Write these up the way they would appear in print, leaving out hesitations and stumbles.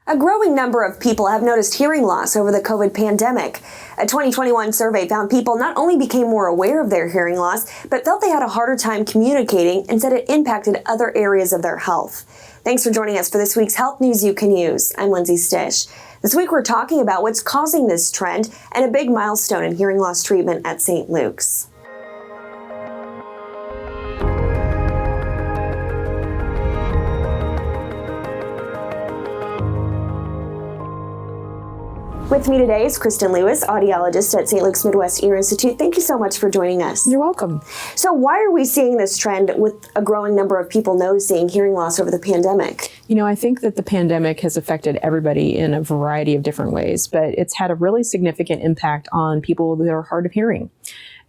A growing number of people have noticed hearing loss over the COVID pandemic. A 2021 survey found people not only became more aware of their hearing loss, but felt they had a harder time communicating and said it impacted other areas of their health. Thanks for joining us for this week's Health News You Can Use. I'm Lindsay Stish. This week we're talking about what's causing this trend and a big milestone in hearing loss treatment at St. Luke's. With me today is Kristen Lewis, audiologist at St. Luke's Midwest Ear Institute. Thank you so much for joining us. You're welcome. So why are we seeing this trend with a growing number of people noticing hearing loss over the pandemic? You know, I think that the pandemic has affected everybody in a variety of different ways, but it's had a really significant impact on people that are hard of hearing.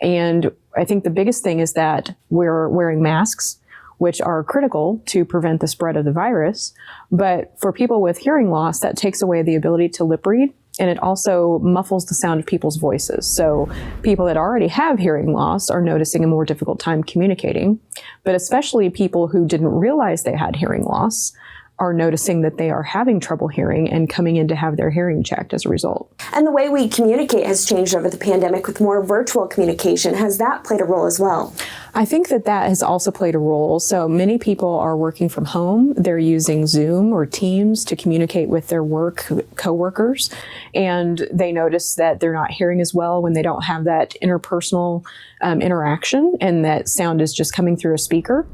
And I think the biggest thing is that we're wearing masks, which are critical to prevent the spread of the virus. But for people with hearing loss, that takes away the ability to lip read. And it also muffles the sound of people's voices. So people that already have hearing loss are noticing a more difficult time communicating, but especially people who didn't realize they had hearing loss are noticing that they are having trouble hearing and coming in to have their hearing checked as a result. And the way we communicate has changed over the pandemic with more virtual communication. Has that played a role as well? I think that has also played a role. So many people are working from home. They're using Zoom or Teams to communicate with their work coworkers, and they notice that they're not hearing as well when they don't have that interpersonal interaction and that sound is just coming through a speaker.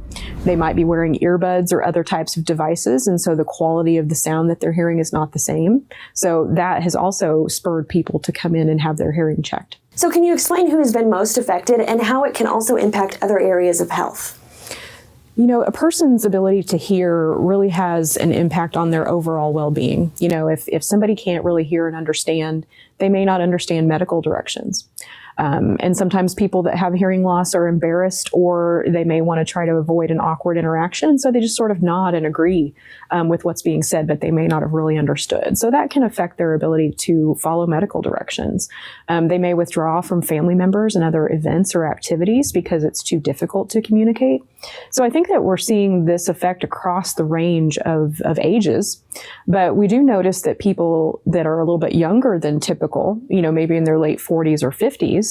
They might be wearing earbuds or other types of devices, and so the quality of the sound that they're hearing is not the same. So that has also spurred people to come in and have their hearing checked. So can you explain who has been most affected and how it can also impact other areas of health? You know, a person's ability to hear really has an impact on their overall well-being. You know, if somebody can't really hear and understand, they may not understand medical directions. And sometimes people that have hearing loss are embarrassed, or they may want to try to avoid an awkward interaction. So they just sort of nod and agree with what's being said, but they may not have really understood. So that can affect their ability to follow medical directions. They may withdraw from family members and other events or activities because it's too difficult to communicate. So I think that we're seeing this effect across the range of ages, but we do notice that people that are a little bit younger than typical, you know, maybe in their late 40s or 50s,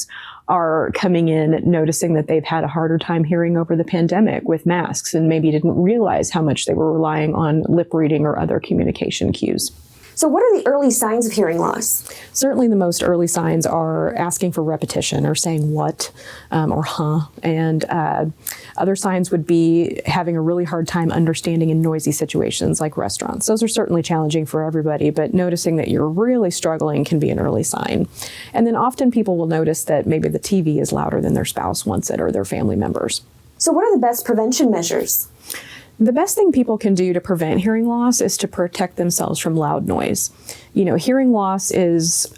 are coming in noticing that they've had a harder time hearing over the pandemic with masks and maybe didn't realize how much they were relying on lip reading or other communication cues. So what are the early signs of hearing loss? Certainly the most early signs are asking for repetition or saying what or huh. And other signs would be having a really hard time understanding in noisy situations like restaurants. Those are certainly challenging for everybody, but noticing that you're really struggling can be an early sign. And then often people will notice that maybe the TV is louder than their spouse wants it or their family members. So what are the best prevention measures? The best thing people can do to prevent hearing loss is to protect themselves from loud noise. You know, hearing loss is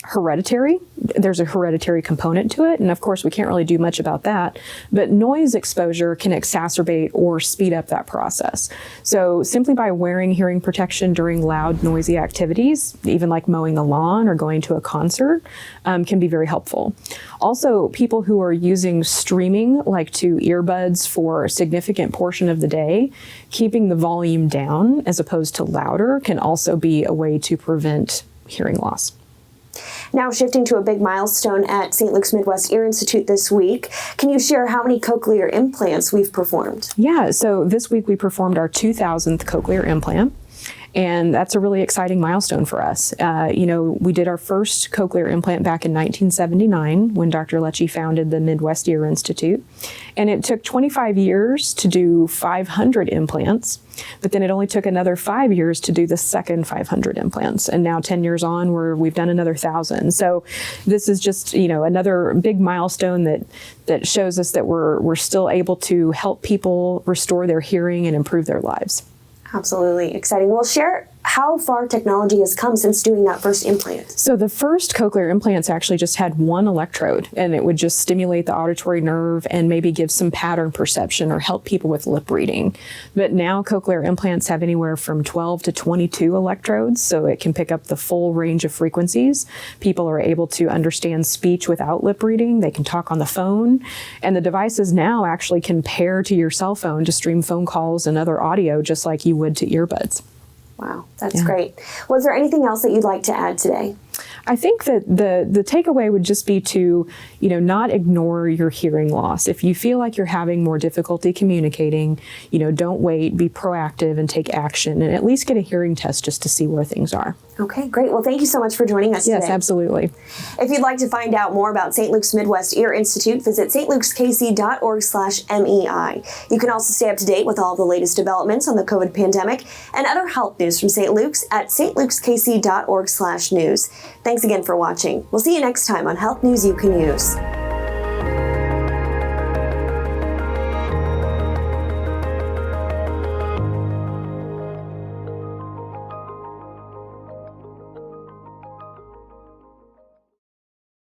hereditary. There's a hereditary component to it. And of course, we can't really do much about that. But noise exposure can exacerbate or speed up that process. So simply by wearing hearing protection during loud, noisy activities, even like mowing the lawn or going to a concert, can be very helpful. Also, people who are using streaming, like to earbuds for a significant portion of the day, keeping the volume down as opposed to louder can also be a way to prevent hearing loss. Now shifting to a big milestone at St. Luke's Midwest Ear Institute this week, can you share how many cochlear implants we've performed? Yeah, so this week we performed our 2000th cochlear implant. And that's a really exciting milestone for us. You know, we did our first cochlear implant back in 1979 when Dr. Lecce founded the Midwest Ear Institute. And it took 25 years to do 500 implants, but then it only took another 5 years to do the second 500 implants. And now 10 years on, we've done another 1,000. So this is just, you know, another big milestone that shows us that we're still able to help people restore their hearing and improve their lives. Absolutely exciting. Well, share how far technology has come since doing that first implant. So the first cochlear implants actually just had one electrode, and it would just stimulate the auditory nerve and maybe give some pattern perception or help people with lip reading. But now cochlear implants have anywhere from 12 to 22 electrodes, so it can pick up the full range of frequencies. People are able to understand speech without lip reading. They can talk on the phone, and the devices now actually can pair to your cell phone to stream phone calls and other audio just like you would to earbuds. Wow, that's great. Was there anything else that you'd like to add today? I think that the takeaway would just be to, not ignore your hearing loss. If you feel like you're having more difficulty communicating, don't wait, be proactive and take action, and at least get a hearing test just to see where things are. Okay, great. Well, thank you so much for joining us today. Yes, absolutely. If you'd like to find out more about St. Luke's Midwest Ear Institute, visit stlukeskc.org/MEI. You can also stay up to date with all the latest developments on the COVID pandemic and other health news from St. Luke's at stlukeskc.org/news. Thanks again for watching. We'll see you next time on Health News You Can Use.